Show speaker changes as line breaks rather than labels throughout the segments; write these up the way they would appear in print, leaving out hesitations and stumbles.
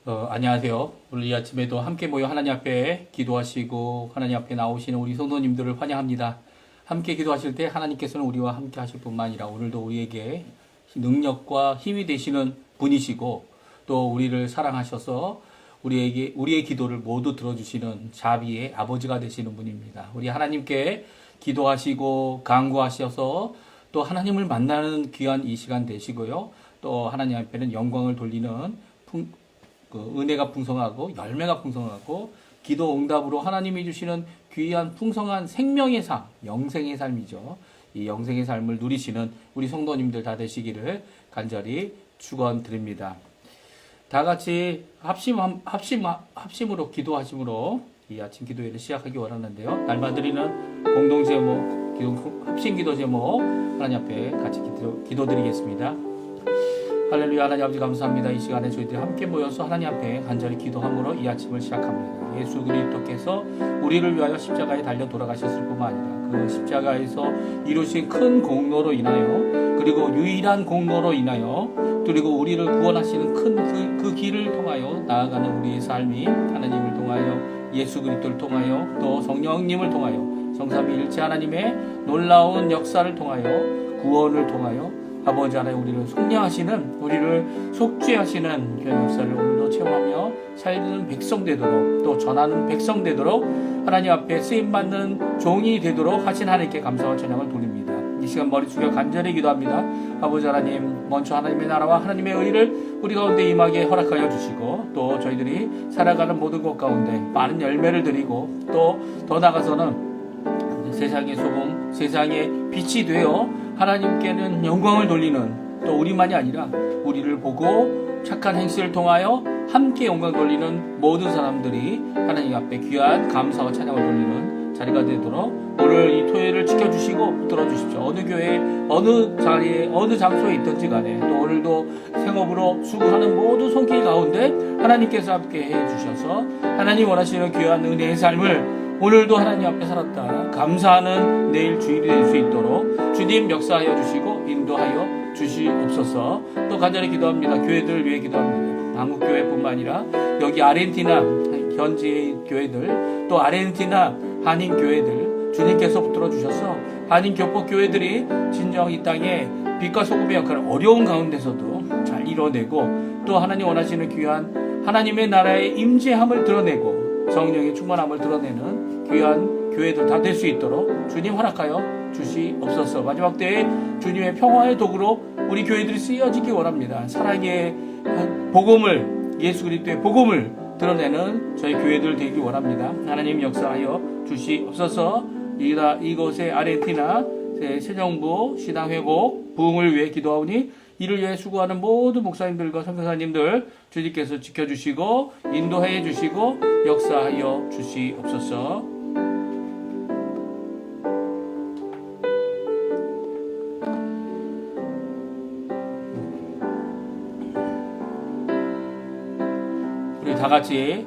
안녕하세요. 오늘 이 아침에도 함께 모여 하나님 앞에 기도하시고 하나님 앞에 나오시는 우리 성도님들을 환영합니다. 함께 기도하실 때 하나님께서는 우리와 함께 하실 뿐만 아니라 오늘도 우리에게 능력과 힘이 되시는 분이시고 또 우리를 사랑하셔서 우리의 기도를 모두 들어주시는 자비의 아버지가 되시는 분입니다. 우리 하나님께 기도하시고 간구하셔서 또 하나님을 만나는 귀한 이 시간 되시고요. 또 하나님 앞에는 영광을 돌리는 은혜가 풍성하고 열매가 풍성하고 기도 응답으로 하나님이 주시는 귀한 풍성한 생명의 삶, 영생의 삶이죠. 이 영생의 삶을 누리시는 우리 성도님들 다 되시기를 간절히 축원드립니다. 다 같이 합심으로 기도하심으로 이 아침 기도회를 시작하기 원하는데요. 날마다 드리는 공동 제목, 합심 기도 제목 하나님 앞에 같이 기도드리겠습니다. 할렐루야. 하나님 아버지 감사합니다. 이 시간에 저희들이 함께 모여서 하나님 앞에 간절히 기도함으로 이 아침을 시작합니다. 예수 그리스도께서 우리를 위하여 십자가에 달려 돌아가셨을 뿐만 아니라 그 십자가에서 이루신 큰 공로로 인하여 그리고 유일한 공로로 인하여 그리고 우리를 구원하시는 큰 그 길을 통하여 나아가는 우리의 삶이 하나님을 통하여 예수 그리스도를 통하여 또 성령님을 통하여 성삼위일체 하나님의 놀라운 역사를 통하여 구원을 통하여 아버지 하나님 우리를 속량하시는 우리를 속죄하시는 그런 역사를 오늘도 체험하며 살리는 백성 되도록 또 전하는 백성 되도록 하나님 앞에 쓰임받는 종이 되도록 하신 하나님께 감사와 찬양을 돌립니다. 이 시간 머리 숙여 간절히 기도합니다. 아버지 하나님 먼저 하나님의 나라와 하나님의 의를 우리 가운데 임하게 허락하여 주시고 또 저희들이 살아가는 모든 것 가운데 많은 열매를 드리고 또 더 나아가서는 세상의 소금 세상의 빛이 되어 하나님께는 영광을 돌리는 또 우리만이 아니라 우리를 보고 착한 행실을 통하여 함께 영광 돌리는 모든 사람들이 하나님 앞에 귀한 감사와 찬양을 돌리는 자리가 되도록 오늘 이 토요일을 지켜주시고 붙들어 주십시오. 어느 교회 어느 자리에 어느 장소에 있든지 간에 또 오늘도 생업으로 수고하는 모든 손길 가운데 하나님께서 함께 해주셔서 하나님 원하시는 귀한 은혜의 삶을 오늘도 하나님 앞에 살았다 감사하는 내일 주일이 될 수 있도록 주님 역사하여 주시고 인도하여 주시옵소서. 또 간절히 기도합니다. 교회들을 위해 기도합니다. 한국교회뿐만 아니라 여기 아르헨티나 현지의 교회들 또 아르헨티나 한인교회들 주님께서 붙들어 주셔서 한인교포교회들이 진정 이 땅에 빛과 소금의 역할을 어려운 가운데서도 잘 이뤄내고 또 하나님 원하시는 귀한 하나님의 나라의 임재함을 드러내고 성령의 충만함을 드러내는 귀한 교회들 다 될 수 있도록 주님 허락하여 주시옵소서. 마지막 때에 주님의 평화의 도구로 우리 교회들이 쓰여지기 원합니다. 사랑의 복음을 예수 그리스도의 복음을 드러내는 저희 교회들 되기 원합니다. 하나님 역사하여 주시옵소서. 이곳의 아르헨티나 새정부 신앙회복 부흥을 위해 기도하오니 이를 위해 수고하는 모든 목사님들과 선교사님들 주님께서 지켜주시고 인도해 주시고 역사하여 주시옵소서. 우리 다같이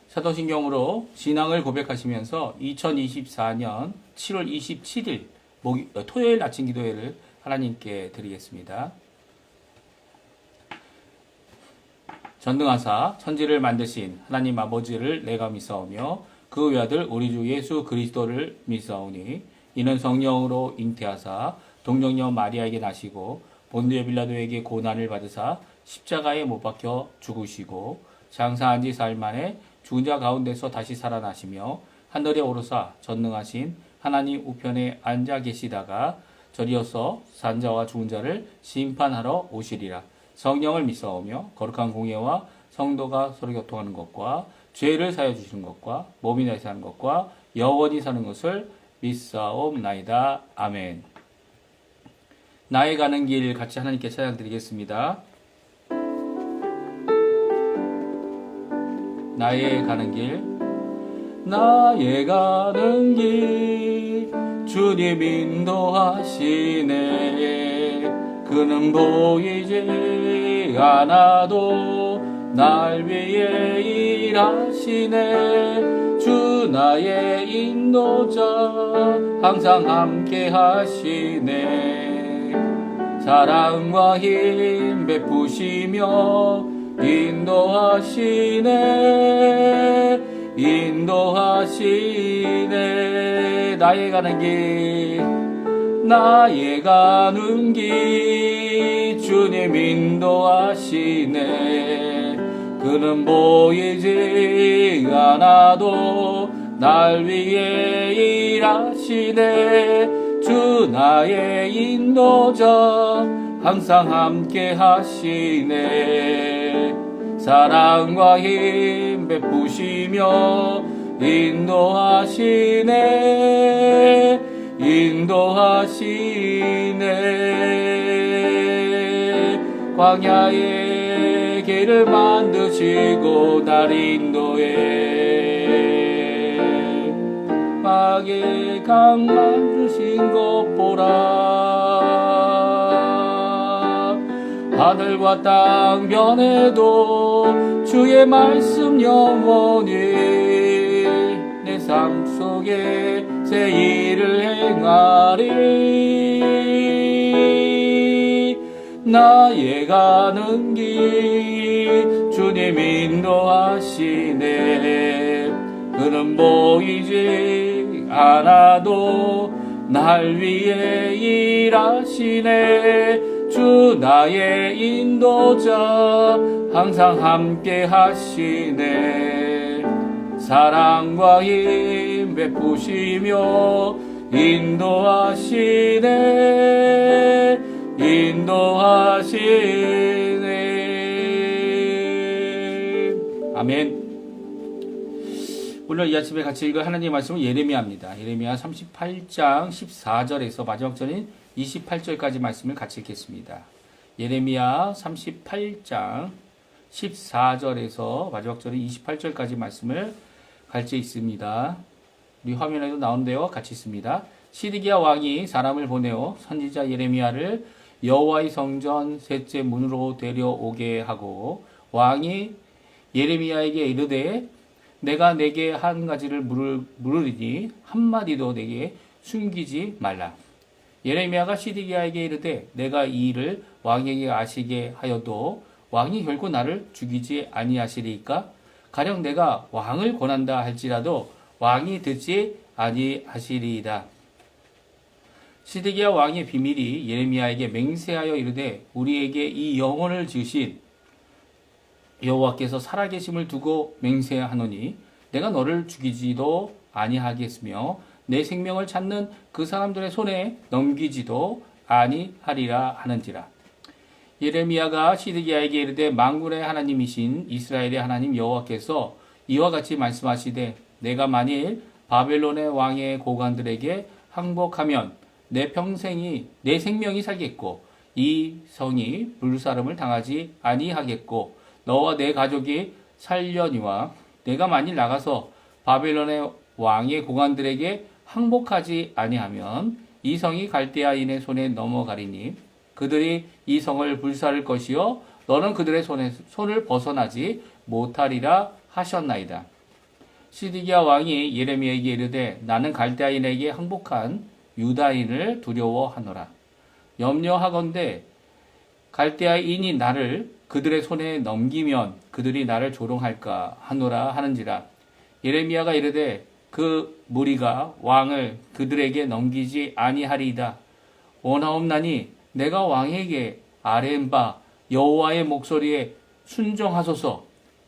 사도신경으로 신앙을 고백하시면서 2024년 7월 27일 토요일 아침 기도회를 하나님께 드리겠습니다. 전능하사 천지를 만드신 하나님 아버지를 내가 믿사오며 그 외아들 우리 주 예수 그리스도를 믿사오니 이는 성령으로 잉태하사 동정녀 마리아에게 나시고 본디오 빌라도에게 고난을 받으사 십자가에 못 박혀 죽으시고 장사한 지 사흘 만에 죽은 자 가운데서 다시 살아나시며 하늘에 오르사 전능하신 하나님 우편에 앉아 계시다가 저리어서 산자와 죽은 자를 심판하러 오시리라. 성령을 믿사오며 거룩한 공예와 성도가 서로 교통하는 것과 죄를 사여 주시는 것과 몸이 다시 사는 것과 영원히 사는 것을 믿사옵나이다. 아멘. 나의 가는 길 같이 하나님께 찬양드리겠습니다. 나의 가는 길 나의 가는 길 주님 인도하시네. 그는 보이지 않아도 날 위해 일하시네. 주 나의 인도자 항상 함께 하시네. 사랑과 힘 베푸시며 인도하시네 나의 가는 길 주님 인도하시네 그는 보이지 않아도 날 위해 일하시네 주 나의 인도자 항상 함께 하시네 사랑과 힘 베푸시며 인도하시네 광야의 길을 만드시고 날 인도해 막의 강 만드신 것 보라 하늘과 땅 변해도 주의 말씀 영원히 내 삶 속에 새 일을 행하리 나의 가는 길 주님 인도하시네 그는 보이지 않아도 날 위해 일하시네 주 나의 인도자 항상 함께 하시네 사랑과 힘 베푸시며 인도하시네 아멘. 오늘 이 아침에 같이 읽을 하나님의 말씀은 예레미야입니다. 예레미야 38장 14절에서 마지막 절인 28절까지 말씀을 같이 읽겠습니다. 예레미야 38장 14절에서 마지막 절인 28절까지 말씀을 같이 읽습니다. 우리 화면에도 나오는데요. 같이 읽습니다. 시드기야 왕이 사람을 보내어 선지자 예레미야를 여호와의 성전 셋째 문으로 데려오게 하고 왕이 예레미야에게 이르되 내가 내게 한 가지를 물으리니 한마디도 내게 숨기지 말라. 예레미야가 시드기야에게 이르되 내가 이 일을 왕에게 아시게 하여도 왕이 결코 나를 죽이지 아니하시리이까? 가령 내가 왕을 권한다 할지라도 왕이 듣지 아니하시리이다. 시드기야 왕의 비밀이 예레미야에게 맹세하여 이르되 우리에게 이 영혼을 지으신 여호와께서 살아계심을 두고 맹세하노니 내가 너를 죽이지도 아니하겠으며 내 생명을 찾는 그 사람들의 손에 넘기지도 아니하리라 하는지라. 예레미야가 시드기야에게 이르되 만군의 하나님이신 이스라엘의 하나님 여호와께서 이와 같이 말씀하시되 내가 만일 바벨론의 왕의 고관들에게 항복하면 내 생명이 살겠고 이 성이 불사름을 당하지 아니하겠고 너와 내 가족이 살려니와 내가 만일 나가서 바벨론의 왕의 고관들에게 항복하지 아니하면 이 성이 갈대아인의 손에 넘어가리니 그들이 이 성을 불사를 것이요 너는 그들의 손을 벗어나지 못하리라 하셨나이다. 시드기야 왕이 예레미야에게 이르되 나는 갈대아인에게 항복한 유다인을 두려워하노라. 염려하건대 갈대아인이 나를 그들의 손에 넘기면 그들이 나를 조롱할까 하노라 하는지라. 예레미야가 이르되 그 무리가 왕을 그들에게 넘기지 아니하리이다. 원하옵나니 내가 왕에게 아뢰은 바 여호와의 목소리에 순종하소서.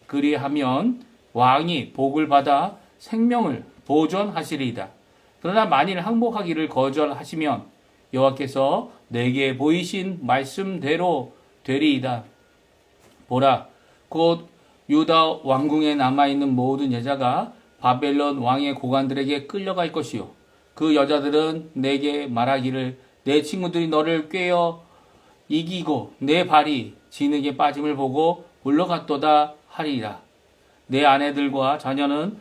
그리하면 왕이 복을 받아 생명을 보존하시리이다. 그러나 만일 항복하기를 거절하시면 여호와께서 내게 보이신 말씀대로 되리이다. 보라, 곧 유다 왕궁에 남아있는 모든 여자가 바벨론 왕의 고관들에게 끌려갈 것이요 그 여자들은 내게 말하기를 내 친구들이 너를 꿰어 이기고 내 발이 진흙에 빠짐을 보고 물러갔도다 하리라. 내 아내들과 자녀는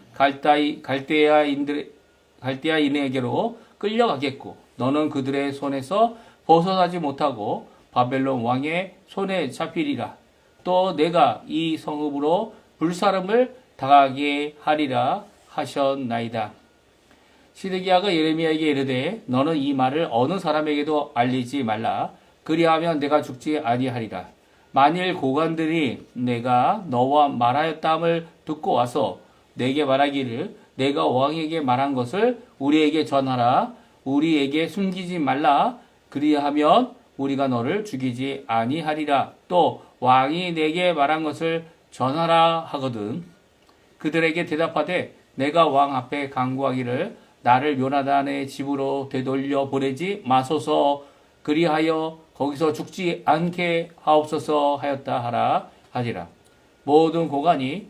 갈대아인에게로 끌려가겠고 너는 그들의 손에서 벗어나지 못하고 바벨론 왕의 손에 잡히리라. 또 내가 이 성읍으로 불사름을 당하게 하리라 하셨나이다. 시드기야가 예레미야에게 이르되 너는 이 말을 어느 사람에게도 알리지 말라. 그리하면 내가 죽지 아니하리라. 만일 고관들이 내가 너와 말하였다함을 듣고 와서 내게 말하기를 내가 왕에게 말한 것을 우리에게 전하라. 우리에게 숨기지 말라. 그리하면 우리가 너를 죽이지 아니하리라. 또 왕이 내게 말한 것을 전하라 하거든. 그들에게 대답하되 내가 왕 앞에 간구하기를 나를 요나단의 집으로 되돌려 보내지 마소서. 그리하여 거기서 죽지 않게 하옵소서 하였다 하라 하지라. 모든 고관이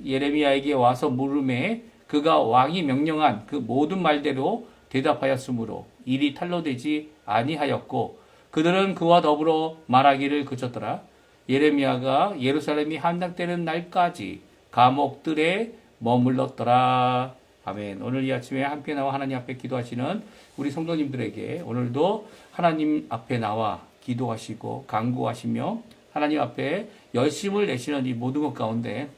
예레미야에게 와서 물음에 그가 왕이 명령한 그 모든 말대로 대답하였으므로 일이 탄로되지 아니하였고 그들은 그와 더불어 말하기를 그쳤더라. 예레미야가 예루살렘이 함락되는 날까지 감옥들에 머물렀더라. 아멘. 오늘 이 아침에 함께 나와 하나님 앞에 기도하시는 우리 성도님들에게 오늘도 하나님 앞에 나와 기도하시고 간구하시며 하나님 앞에 열심을 내시는 이 모든 것 가운데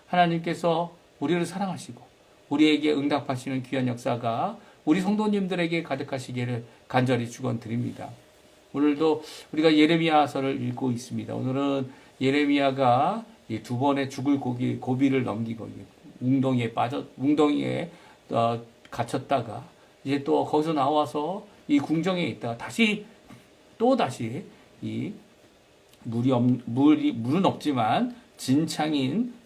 하나님께서 우리를 사랑하시고 우리에게 응답하시는 귀한 역사가 우리 성도님들에게 가득하시기를 간절히 축원드립니다. 오늘도 우리가 예레미야서를 읽고 있습니다. 오늘은 예레미야가 두 번의 죽을 고비를 넘기고 웅덩이에 갇혔다가 이제 또 거기서 나와서 이 궁정에 있다가 다시 이 물은 없지만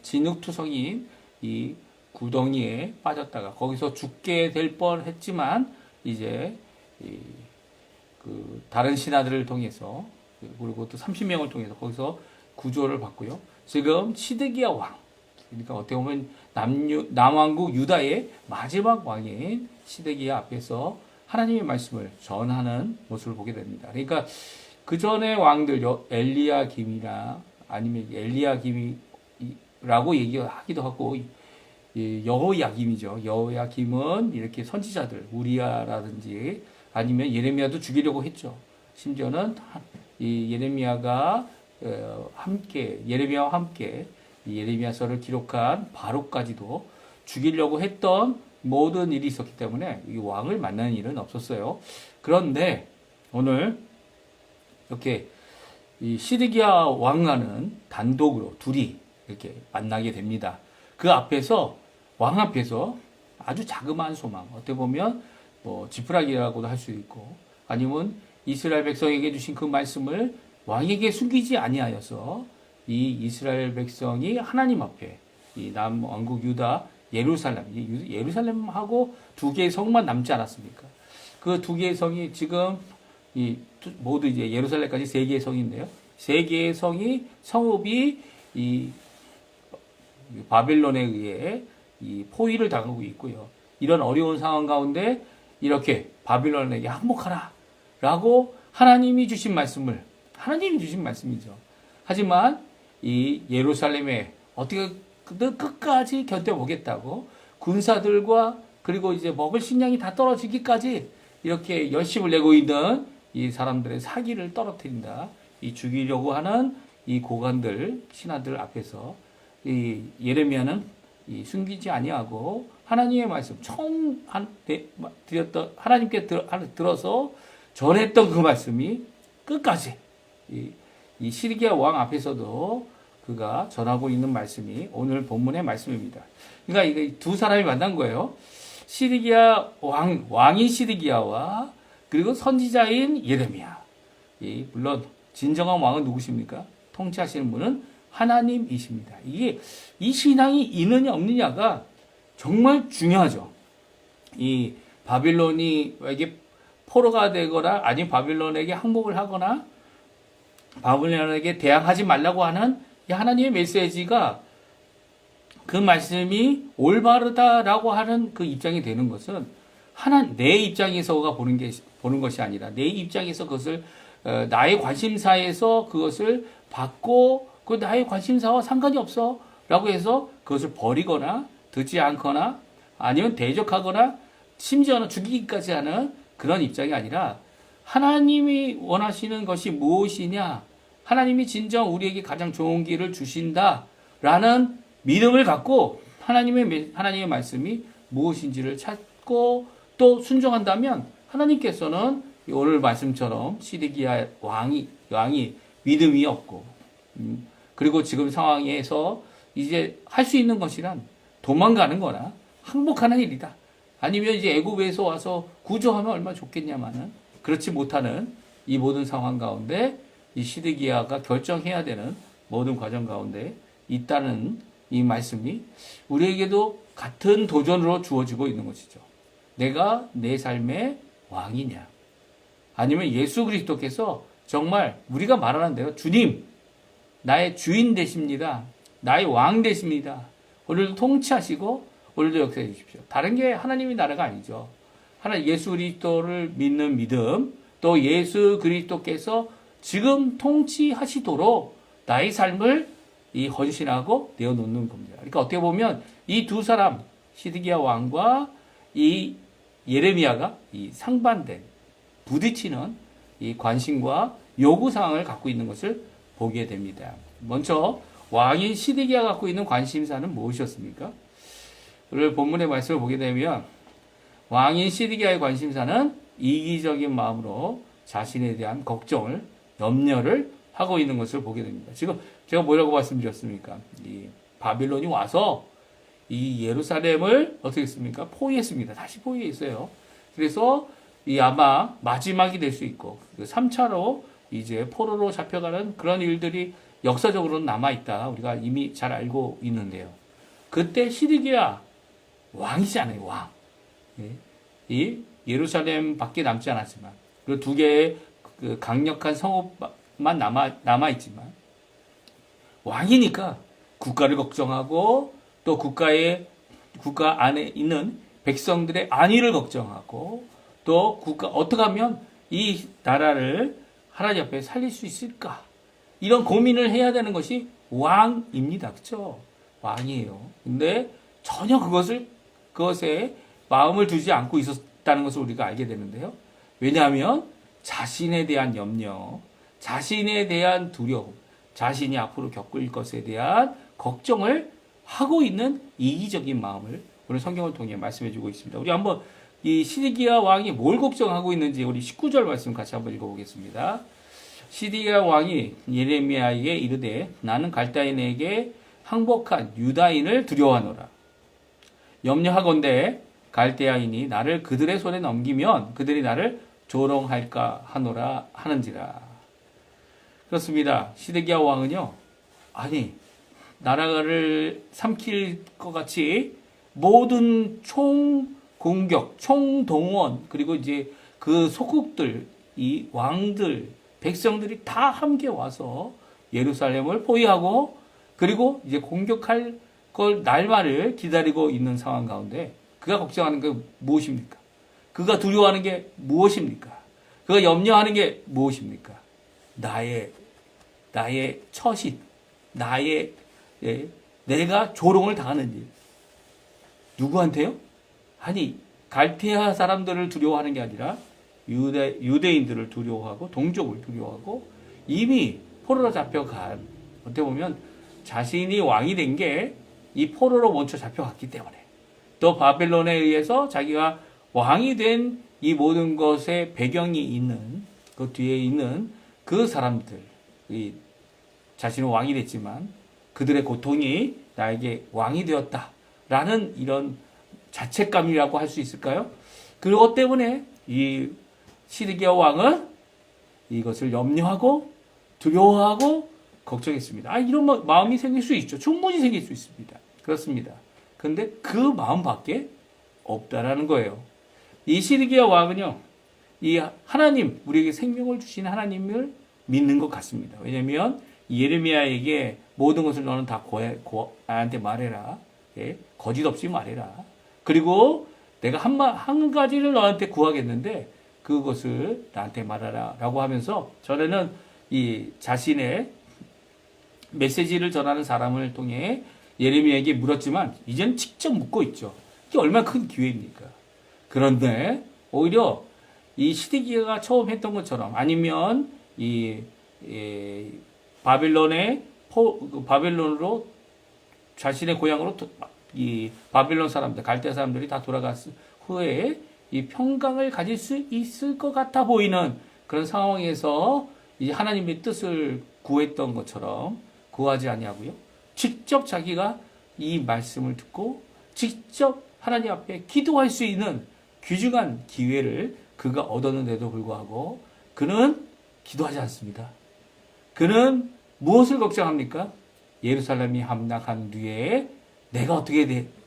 진흙투성인 이 구덩이에 빠졌다가 거기서 죽게 될 뻔했지만 이제 그 다른 신하들을 통해서 그리고 또 30명을 통해서 거기서 구조를 받고요. 지금 시드기야 왕, 그러니까 어떻게 보면 남왕국 유다의 마지막 왕인 시드기야 앞에서 하나님의 말씀을 전하는 모습을 보게 됩니다. 그러니까 그 전의 왕들 엘리야김이나 아니면 엘리야김이라고 얘기하기도 하고 여호야김이죠. 여호야김은 이렇게 선지자들 우리야라든지 아니면 예레미야도 죽이려고 했죠. 심지어는 이 예레미야와 함께 이 예레미야서를 기록한 바로까지도 죽이려고 했던 모든 일이 있었기 때문에 이 왕을 만나는 일은 없었어요. 그런데 오늘 이렇게 이 시드기야 왕과는 단독으로 둘이 이렇게 만나게 됩니다. 그 앞에서 왕 앞에서 아주 자그마한 소망, 어떻게 보면 뭐 지푸라기라고도 할 수 있고 아니면 이스라엘 백성에게 주신 그 말씀을 왕에게 숨기지 아니하여서 이 이스라엘 백성이 하나님 앞에 이 남왕국 유다 예루살렘하고 두 개의 성만 남지 않았습니까? 그 두 개의 성이 지금 모두 이제 예루살렘까지 세 개의 성인데요. 세 개의 성이 성읍이 이 바빌론에 의해 이 포위를 당하고 있고요. 이런 어려운 상황 가운데 이렇게 바빌론에게 항복하라 라고 하나님이 주신 말씀이죠. 하지만 이 예루살렘에 어떻게 끝까지 견뎌보겠다고 군사들과 그리고 이제 먹을 식량이 다 떨어지기까지 이렇게 열심을 내고 있는 이 사람들의 사기를 떨어뜨린다. 이 죽이려고 하는 이 고관들, 신하들 앞에서 이 예레미야는 이 숨기지 아니하고 하나님의 말씀 처음 하나님께 들어서 전했던 그 말씀이 끝까지 이 시드기야 왕 앞에서도 그가 전하고 있는 말씀이 오늘 본문의 말씀입니다. 그러니까 이게 두 사람이 만난 거예요. 시드기야 왕인 시드기야와 그리고 선지자인 예레미야. 물론 진정한 왕은 누구십니까? 통치하시는 분은 하나님이십니다. 이 신앙이 있느냐 없느냐가 정말 중요하죠. 이 바빌론에게 포로가 되거나 아니면 바빌론에게 항복을 하거나 바빌론에게 대항하지 말라고 하는 이 하나님의 메시지가 그 말씀이 올바르다라고 하는 그 입장이 되는 것은 내 입장에서가 보는 것이 아니라 내 입장에서 그것을 나의 관심사에서 그것을 받고 그 나의 관심사와 상관이 없어 라고 해서 그것을 버리거나 듣지 않거나 아니면 대적하거나 심지어는 죽이기까지 하는 그런 입장이 아니라 하나님이 원하시는 것이 무엇이냐, 하나님이 진정 우리에게 가장 좋은 길을 주신다라는 믿음을 갖고 하나님의 말씀이 무엇인지를 찾고 또 순종한다면 하나님께서는 오늘 말씀처럼 시드기야 왕이 믿음이 없고 그리고 지금 상황에서 이제 할 수 있는 것이란 도망가는 거나 항복하는 일이다. 아니면 이제 애굽에서 와서 구조하면 얼마나 좋겠냐마는 그렇지 못하는 이 모든 상황 가운데 이 시드기야가 결정해야 되는 모든 과정 가운데 있다는 이 말씀이 우리에게도 같은 도전으로 주어지고 있는 것이죠. 내가 내 삶의 왕이냐? 아니면 예수 그리스도께서 정말 우리가 말하는 대로 주님, 나의 주인 되십니다. 나의 왕 되십니다. 오늘도 통치하시고 오늘도 역사해 주십시오. 다른 게 하나님의 나라가 아니죠. 하나님 예수 그리스도를 믿는 믿음, 또 예수 그리스도께서 지금 통치하시도록 나의 삶을 이 헌신하고 내어놓는 겁니다. 그러니까 어떻게 보면 이 두 사람, 시드기야 왕과 이 예레미야가 이 상반된 부딪히는 이 관심과 요구 사항을 갖고 있는 것을 보게 됩니다. 먼저 왕인 시드기야가 갖고 있는 관심사는 무엇이었습니까? 오늘 본문의 말씀을 보게 되면 왕인 시드기야의 관심사는 이기적인 마음으로 자신에 대한 걱정을, 염려를 하고 있는 것을 보게 됩니다. 지금 제가 뭐라고 말씀드렸습니까? 이 바빌론이 와서 이 예루살렘을 어떻게 했습니까? 포위했습니다. 다시 포위했어요. 그래서 이 아마 마지막이 될 수 있고 3차로 이제 포로로 잡혀가는 그런 일들이 역사적으로는 남아있다. 우리가 이미 잘 알고 있는데요. 그때 시드기야 왕이잖아요. 왕. 이 예루살렘 밖에 남지 않았지만 그리고 두 개의 그 강력한 성읍만 남아있지만 왕이니까 국가를 걱정하고 또 국가 안에 있는 백성들의 안위를 걱정하고 또 어떻게 하면 이 나라를 하나님 앞에 살릴 수 있을까? 이런 고민을 해야 되는 것이 왕입니다. 그렇죠? 왕이에요. 근데 전혀 그것에 마음을 두지 않고 있었다는 것을 우리가 알게 되는데요. 왜냐하면 자신에 대한 염려, 자신에 대한 두려움, 자신이 앞으로 겪을 것에 대한 걱정을 하고 있는 이기적인 마음을 오늘 성경을 통해 말씀해 주고 있습니다. 우리 한번 이 시드기야 왕이 뭘 걱정하고 있는지 우리 19절 말씀 같이 한번 읽어보겠습니다. 시드기야 왕이 예레미야에게 이르되 나는 갈대인에게 항복한 유다인을 두려워하노라. 염려하건대 갈대아인이 나를 그들의 손에 넘기면 그들이 나를 조롱할까 하노라 하는지라. 그렇습니다. 시드기야 왕은요, 아니 나라를 삼킬 것 같이 모든 총공격, 총동원, 그리고 이제 그 속국들, 이 왕들, 백성들이 다 함께 와서 예루살렘을 포위하고 그리고 이제 공격할 걸 날만을 기다리고 있는 상황 가운데 그가 걱정하는 게 무엇입니까? 그가 두려워하는 게 무엇입니까? 그가 염려하는 게 무엇입니까? 나의 처신, 내가 조롱을 당하는 일. 누구한테요? 아니, 갈대아 사람들을 두려워하는 게 아니라 유대인들을 두려워하고 동족을 두려워하고 이미 포로로 잡혀간, 어떻게 보면 자신이 왕이 된 게 이 포로로 먼저 잡혀갔기 때문에 또 바벨론에 의해서 자기가 왕이 된 이 모든 것에 배경이 있는 그 뒤에 있는 그 사람들, 자신은 왕이 됐지만 그들의 고통이 나에게 왕이 되었다라는 이런 자책감이라고 할 수 있을까요? 그것 때문에 이 시드기야 왕은 이것을 염려하고 두려워하고 걱정했습니다. 이런 마음이 생길 수 있죠. 충분히 생길 수 있습니다. 그렇습니다. 그런데 그 마음밖에 없다라는 거예요. 이 시드기야 왕은요, 이 하나님, 우리에게 생명을 주신 하나님을 믿는 것 같습니다. 왜냐하면 예레미야에게 모든 것을 너는 다 나한테 말해라. 거짓 없이 말해라. 그리고 내가 한 가지를 너한테 구하겠는데 그것을 나한테 말하라 라고 하면서 전에는 이 자신의 메시지를 전하는 사람을 통해 예레미야에게 물었지만 이제는 직접 묻고 있죠. 이게 얼마나 큰 기회입니까? 그런데 오히려 이 시드기야가 처음 했던 것처럼 아니면 이 바벨론으로 자신의 고향으로 이 바벨론 사람들, 갈대 사람들이 다 돌아갔을 후에 이 평강을 가질 수 있을 것 같아 보이는 그런 상황에서 이 하나님의 뜻을 구했던 것처럼 구하지 아니하고요. 직접 자기가 이 말씀을 듣고 직접 하나님 앞에 기도할 수 있는 귀중한 기회를 그가 얻었는데도 불구하고 그는 기도하지 않습니다. 그는 무엇을 걱정합니까? 예루살렘이 함락한 뒤에 내가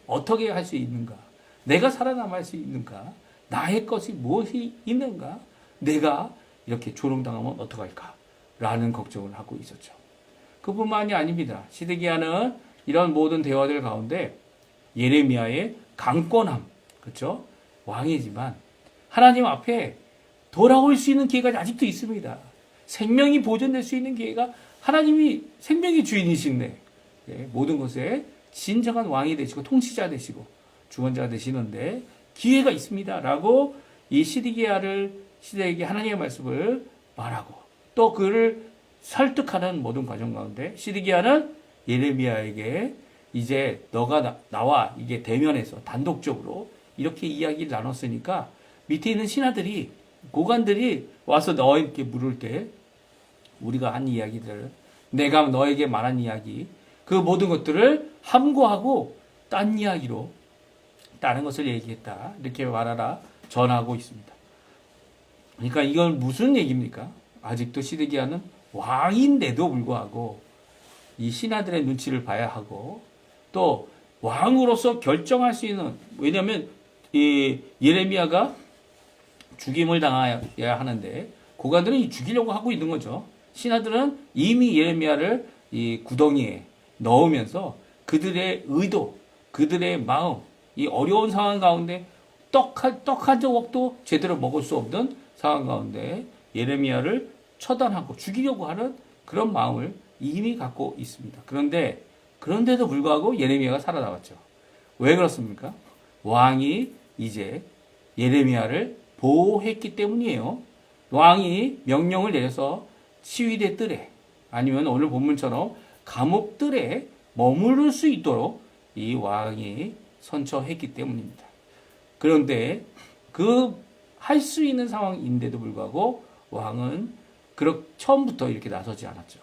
어떻게 할 수 있는가? 내가 살아남을 수 있는가? 나의 것이 무엇이 있는가? 내가 이렇게 조롱당하면 어떡할까? 라는 걱정을 하고 있었죠. 그뿐만이 아닙니다. 시드기야는 이런 모든 대화들 가운데 예레미야의 강권함, 그렇죠? 왕이지만 하나님 앞에 돌아올 수 있는 기회가 아직도 있습니다. 생명이 보존될 수 있는 기회가 하나님이 생명의 주인이신데 모든 것에 진정한 왕이 되시고 통치자 되시고 주권자가 되시는데 기회가 있습니다. 라고 이 시드기야에게 하나님의 말씀을 말하고 또 그를 설득하는 모든 과정 가운데 시드기야는 예레미야에게 이제 너가 나와 이게 대면해서 단독적으로 이렇게 이야기를 나눴으니까 밑에 있는 신하들이 고관들이 와서 너에게 물을 때 우리가 한 이야기들 내가 너에게 말한 이야기 그 모든 것들을 함구하고 딴 이야기로 다른 것을 얘기했다. 이렇게 말하라 전하고 있습니다. 그러니까 이건 무슨 얘기입니까? 아직도 시드기야는 왕인데도 불구하고 이 신하들의 눈치를 봐야 하고 또 왕으로서 결정할 수 있는 왜냐하면 이 예레미야가 죽임을 당해야 하는데 고관들은 죽이려고 하고 있는 거죠. 신하들은 이미 예레미야를 이 구덩이에 넣으면서 그들의 의도, 그들의 마음, 이 어려운 상황 가운데 떡 한 조각도 제대로 먹을 수 없는 상황 가운데 예레미야를 처단하고 죽이려고 하는 그런 마음을 이미 갖고 있습니다. 그런데도 불구하고 예레미야가 살아남았죠. 왜 그렇습니까? 왕이 이제 예레미야를 보호했기 때문이에요. 왕이 명령을 내려서 치위대 뜰에 아니면 오늘 본문처럼 감옥 뜰에 머무를 수 있도록 이 왕이 선처했기 때문입니다. 그런데 할 수 있는 상황인데도 불구하고 왕은 처음부터 이렇게 나서지 않았죠.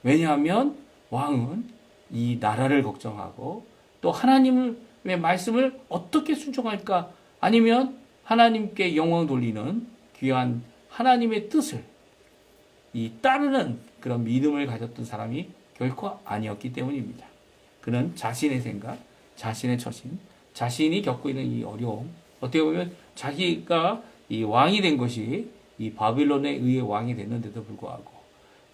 왜냐하면 왕은 이 나라를 걱정하고 또 하나님의 말씀을 어떻게 순종할까 아니면 하나님께 영광 돌리는 귀한 하나님의 뜻을 따르는 그런 믿음을 가졌던 사람이 결코 아니었기 때문입니다. 그는 자신의 생각, 자신의 처신, 자신이 겪고 있는 이 어려움, 어떻게 보면 자기가 이 왕이 된 것이 이 바빌론에 의해 왕이 됐는데도 불구하고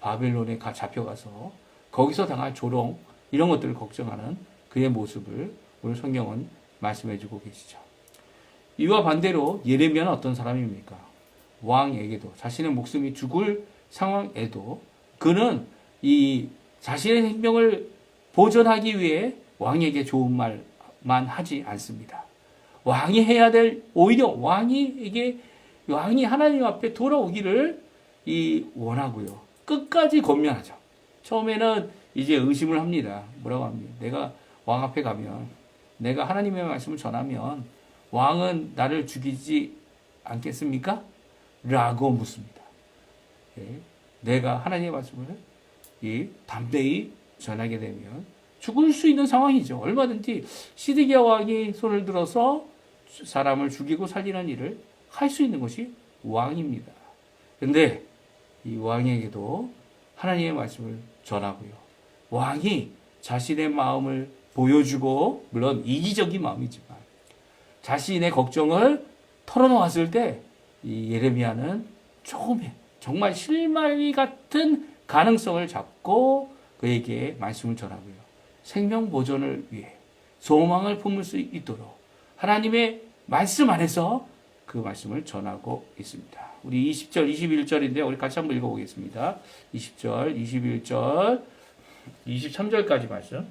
바빌론에 잡혀가서 거기서 당할 조롱 이런 것들을 걱정하는 그의 모습을 오늘 성경은 말씀해주고 계시죠. 이와 반대로 예레미야는 어떤 사람입니까? 왕에게도 자신의 목숨이 죽을 상황에도 그는 이 자신의 생명을 보존하기 위해 왕에게 좋은 말만 하지 않습니다. 왕이 해야 될 오히려 왕이 하나님 앞에 돌아오기를 원하고요. 끝까지 권면하죠. 처음에는 이제 의심을 합니다. 뭐라고 합니까? 내가 왕 앞에 가면 내가 하나님의 말씀을 전하면 왕은 나를 죽이지 않겠습니까? 라고 묻습니다. 내가 하나님의 말씀을 담대히 전하게 되면 죽을 수 있는 상황이죠. 얼마든지 시드기야 왕이 손을 들어서 사람을 죽이고 살리는 일을 할 수 있는 것이 왕입니다. 그런데 이 왕에게도 하나님의 말씀을 전하고요. 왕이 자신의 마음을 보여주고 물론 이기적인 마음이지만 자신의 걱정을 털어놓았을 때 이 예레미야는 처음에 정말 실마리 같은 가능성을 잡고 그에게 말씀을 전하고요. 생명 보존을 위해 소망을 품을 수 있도록 하나님의 말씀 안에서 그 말씀을 전하고 있습니다. 우리 20절, 21절인데 우리 같이 한번 읽어보겠습니다. 20절, 21절, 23절까지 말씀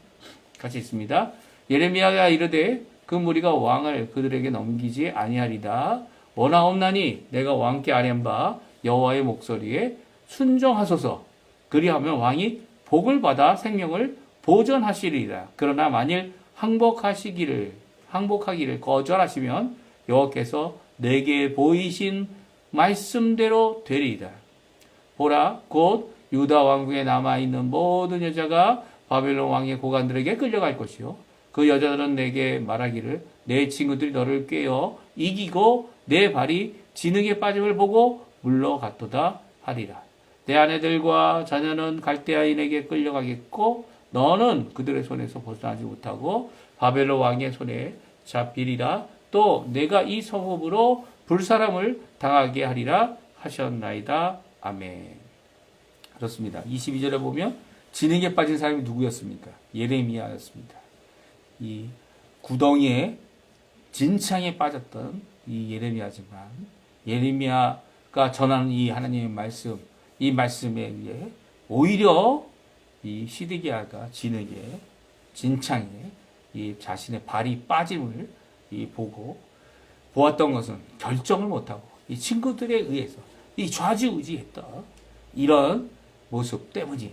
같이 있습니다. 예레미야가 이르되 그 무리가 왕을 그들에게 넘기지 아니하리다. 원하옵나니 내가 왕께 아뢰는 바 여호와의 목소리에 순종하소서. 그리하면 왕이 복을 받아 생명을 보존하시리라. 그러나 만일 항복하기를 거절하시면 여호와께서 내게 보이신 말씀대로 되리이다. 보라 곧 유다 왕국에 남아있는 모든 여자가 바벨론 왕의 고관들에게 끌려갈 것이요. 그 여자들은 내게 말하기를 내 친구들이 너를 꿰어 이기고 내 발이 진흙에 빠짐을 보고 물러갔도다 하리라. 내 아내들과 자녀는 갈대아인에게 끌려가겠고 너는 그들의 손에서 벗어나지 못하고 바벨론 왕의 손에 잡히리라. 또 내가 이 성읍으로 불사람을 당하게 하리라 하셨나이다. 아멘. 그렇습니다. 22절에 보면 진흙에 빠진 사람이 누구였습니까? 예레미야였습니다. 이 구덩이에 진창에 빠졌던 이 예레미야지만 예레미야가 전하는 이 하나님의 말씀, 이 말씀에 의해 오히려 이 시드기야가 진흙에 진창에 이 자신의 발이 빠짐을 보고 보았던 것은 결정을 못하고 이 친구들에 의해서 이 좌지우지했던 이런 모습 때문이에요.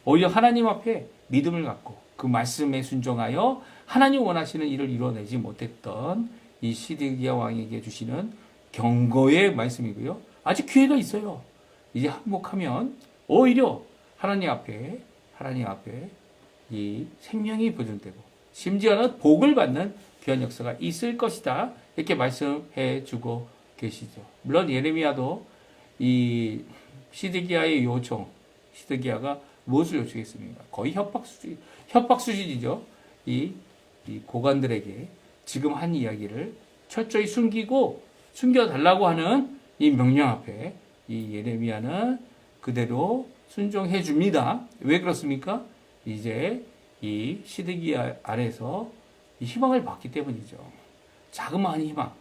오히려 하나님 앞에 믿음을 갖고 그 말씀에 순종하여 하나님 원하시는 일을 이뤄내지 못했던 이 시드기야 왕에게 주시는 경고의 말씀이고요. 아직 기회가 있어요. 이제 항복하면 오히려 하나님 앞에 이 생명이 보존되고 심지어는 복을 받는 귀한 역사가 있을 것이다. 이렇게 말씀해 주고 계시죠. 물론 예레미야도 이 시드기야의 요청, 시드기야가 무엇을 요청했습니까? 거의 협박 수준이죠. 이 고관들에게 지금 한 이야기를 철저히 숨겨달라고 하는 이 명령 앞에 이 예레미야는 그대로 순종해 줍니다. 왜 그렇습니까? 이제 이 시드기야 아래서 이 희망을 받기 때문이죠. 자그마한 희망,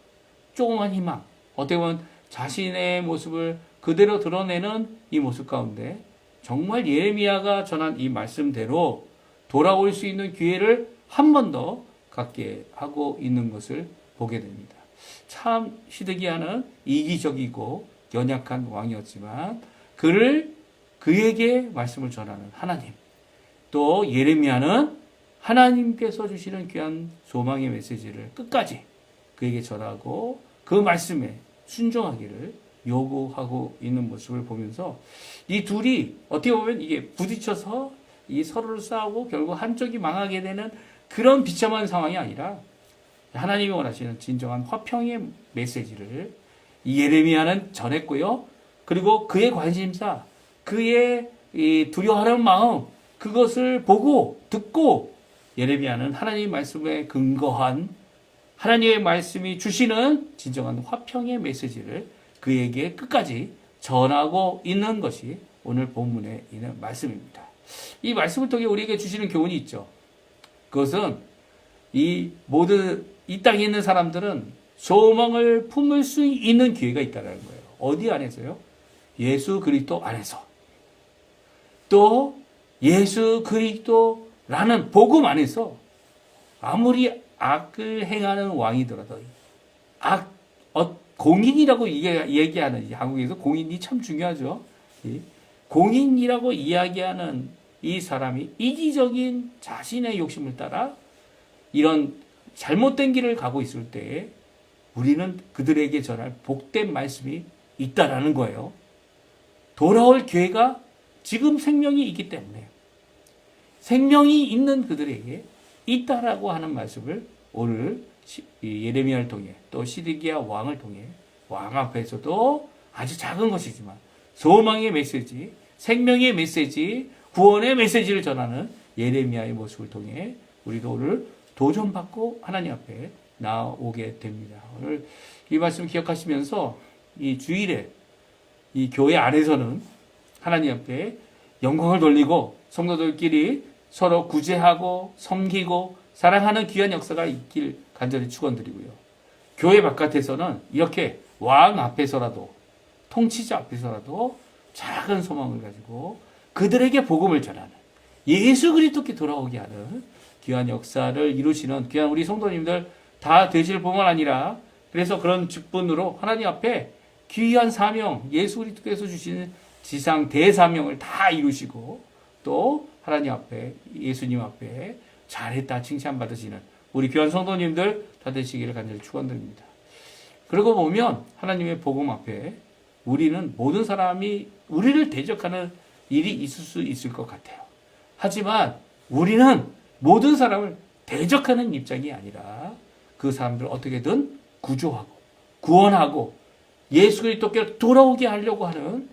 조그만 희망, 어떻게 보면 자신의 모습을 그대로 드러내는 이 모습 가운데 정말 예레미야가 전한 이 말씀대로 돌아올 수 있는 기회를 한 번 더 갖게 하고 있는 것을 보게 됩니다. 참 시드기야는 이기적이고 연약한 왕이었지만 그에게 말씀을 전하는 하나님, 또 예레미야는 하나님께서 주시는 귀한 소망의 메시지를 끝까지 그에게 전하고 그 말씀에 순종하기를 요구하고 있는 모습을 보면서 이 둘이 어떻게 보면 이게 부딪혀서 이 서로를 싸우고 결국 한쪽이 망하게 되는 그런 비참한 상황이 아니라 하나님이 원하시는 진정한 화평의 메시지를 이 예레미야는 전했고요. 그리고 그의 관심사, 그의 이 두려워하는 마음, 그것을 보고 듣고 예레미야는 하나님의 말씀에 근거한 하나님의 말씀이 주시는 진정한 화평의 메시지를 그에게 끝까지 전하고 있는 것이 오늘 본문에 있는 말씀입니다. 이 말씀을 통해 우리에게 주시는 교훈이 있죠. 그것은 이 땅에 있는 사람들은 소망을 품을 수 있는 기회가 있다는 거예요. 어디 안에서요? 예수 그리스도 안에서. 또 예수 그리스도라는 복음 안에서 아무리 악을 행하는 왕이더라도 공인이라고 얘기하는 한국에서 공인이 참 중요하죠. 공인이라고 이야기하는 이 사람이 이기적인 자신의 욕심을 따라 이런 잘못된 길을 가고 있을 때 우리는 그들에게 전할 복된 말씀이 있다라는 거예요. 돌아올 기회가 지금 생명이 있기 때문에 생명이 있는 그들에게 있다라고 하는 말씀을 오늘 예레미야를 통해 또 시드기야 왕을 통해 왕 앞에서도 아주 작은 것이지만 소망의 메시지, 생명의 메시지, 구원의 메시지를 전하는 예레미야의 모습을 통해 우리도 오늘 도전받고 하나님 앞에 나오게 됩니다. 오늘 이 말씀 기억하시면서 이 주일에 이 교회 안에서는 하나님 앞에 영광을 돌리고 성도들끼리 서로 구제하고 섬기고 사랑하는 귀한 역사가 있길 간절히 축원드리고요. 교회 바깥에서는 이렇게 왕 앞에서라도 통치자 앞에서라도 작은 소망을 가지고 그들에게 복음을 전하는 예수 그리스도께 돌아오게 하는 귀한 역사를 이루시는 귀한 우리 성도님들 다 되실 뿐만 아니라 그래서 그런 직분으로 하나님 앞에 귀한 사명, 예수 그리스도께서 주시는 지상 대사명을 다 이루시고 또 하나님 앞에 예수님 앞에 잘했다 칭찬받으시는 우리 귀한 성도님들 다 되시기를 간절히 축원드립니다. 그러고 보면 하나님의 복음 앞에 우리는 모든 사람이 우리를 대적하는 일이 있을 수 있을 것 같아요. 하지만 우리는 모든 사람을 대적하는 입장이 아니라 그 사람들을 어떻게든 구조하고 구원하고 예수 그리스도께 돌아오게 하려고 하는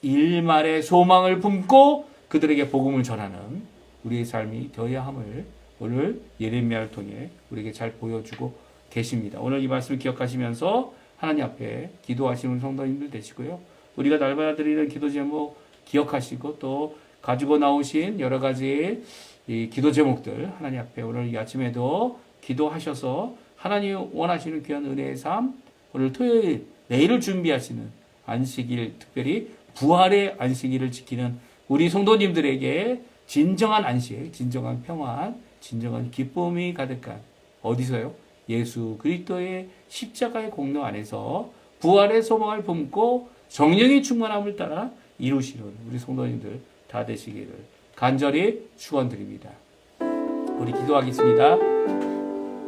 일말의 소망을 품고 그들에게 복음을 전하는 우리의 삶이 되어야 함을 오늘 예레미야를 통해 우리에게 잘 보여주고 계십니다. 오늘 이 말씀을 기억하시면서 하나님 앞에 기도하시는 성도님들 되시고요. 우리가 날마다 드리는 기도 제목 기억하시고 또 가지고 나오신 여러 가지 이 기도 제목들 하나님 앞에 오늘 이 아침에도 기도하셔서 하나님 원하시는 귀한 은혜의 삶, 오늘 토요일 내일을 준비하시는 안식일, 특별히 부활의 안식일을 지키는 우리 성도님들에게 진정한 안식, 진정한 평안, 진정한 기쁨이 가득한 어디서요? 예수 그리스도의 십자가의 공로 안에서 부활의 소망을 품고 성령의 충만함을 따라 이루시는 우리 성도님들 다 되시기를 간절히 축원드립니다. 우리 기도하겠습니다.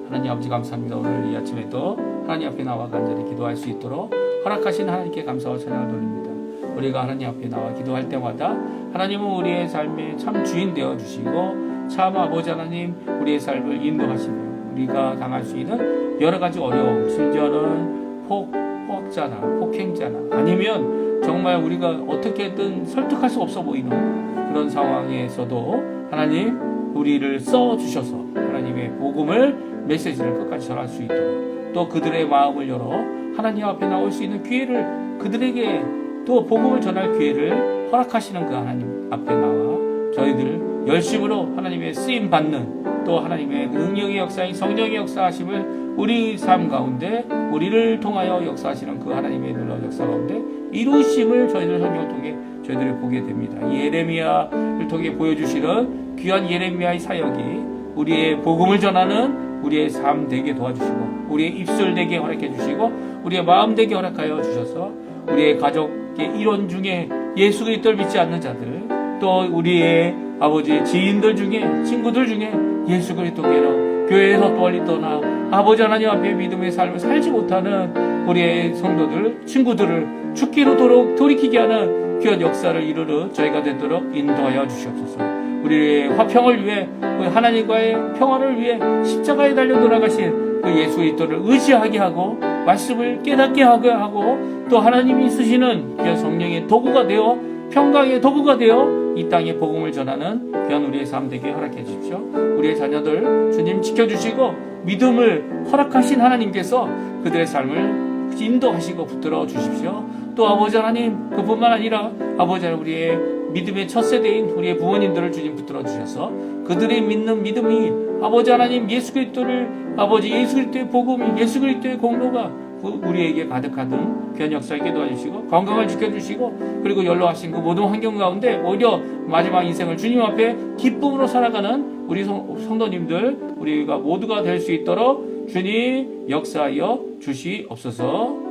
하나님 아버지 감사합니다. 오늘 이 아침에도 하나님 앞에 나와 간절히 기도할 수 있도록 허락하신 하나님께 감사와 찬양을 돌립니다. 우리가 하나님 앞에 나와 기도할 때마다 하나님은 우리의 삶의 참 주인 되어 주시고 참 아버지 하나님 우리의 삶을 인도하시며 우리가 당할 수 있는 여러 가지 어려움, 심지어는 포악자나 폭행자나 아니면 정말 우리가 어떻게든 설득할 수 없어 보이는 그런 상황에서도 하나님 우리를 써주셔서 하나님의 복음을 메시지를 끝까지 전할 수 있도록 또 그들의 마음을 열어 하나님 앞에 나올 수 있는 기회를 그들에게 또 복음을 전할 기회를 허락하시는 그 하나님 앞에 나와 저희들 열심으로 하나님의 쓰임 받는 또 하나님의 능력의 역사인 성령의 역사하심을 우리 삶 가운데 우리를 통하여 역사하시는 그 하나님의 놀라운 역사 가운데 이루심을 저희들 성경을 통해 저희들이 보게 됩니다. 예레미야를 통해 보여주시는 귀한 예레미야의 사역이 우리의 복음을 전하는 우리의 삶 되게 도와주시고 우리의 입술 되게 허락해 주시고 우리의 마음 되게 허락하여 주셔서 우리의 가족의 일원 중에 예수 그리스도를 믿지 않는 자들 또 우리의 아버지 지인들 중에 친구들 중에 예수 그리스도께로 교회에서 멀리 떠나 아버지 하나님 앞에 믿음의 삶을 살지 못하는 우리의 성도들 친구들을 죽기로 돌이키게 하는 귀한 역사를 이루는 저희가 되도록 인도하여 주시옵소서. 우리의 화평을 위해 하나님과의 평화를 위해 십자가에 달려 돌아가신 그 예수 그리스도를 의지하게 하고 말씀을 깨닫게 하고 또 하나님이 쓰시는 귀한 성령의 도구가 되어 평강의 도구가 되어 이 땅에 복음을 전하는 귀한 우리의 삶 되게 허락해 주십시오. 우리의 자녀들 주님 지켜주시고 믿음을 허락하신 하나님께서 그들의 삶을 인도하시고 붙들어 주십시오. 또 아버지 하나님 그뿐만 아니라 아버지 하나님 우리의 믿음의 첫 세대인 우리의 부모님들을 주님 붙들어 주셔서 그들이 믿는 믿음이 아버지 하나님 예수 그리스도를 아버지 예수 그리스도의 복음이 예수 그리스도의 공로가 우리에게 가득하던 귀한 역사에 도와주시고 건강을 지켜주시고 그리고 연로하신 그 모든 환경 가운데 오히려 마지막 인생을 주님 앞에 기쁨으로 살아가는 우리 성도님들 우리가 모두가 될 수 있도록 주님 역사하여 주시옵소서.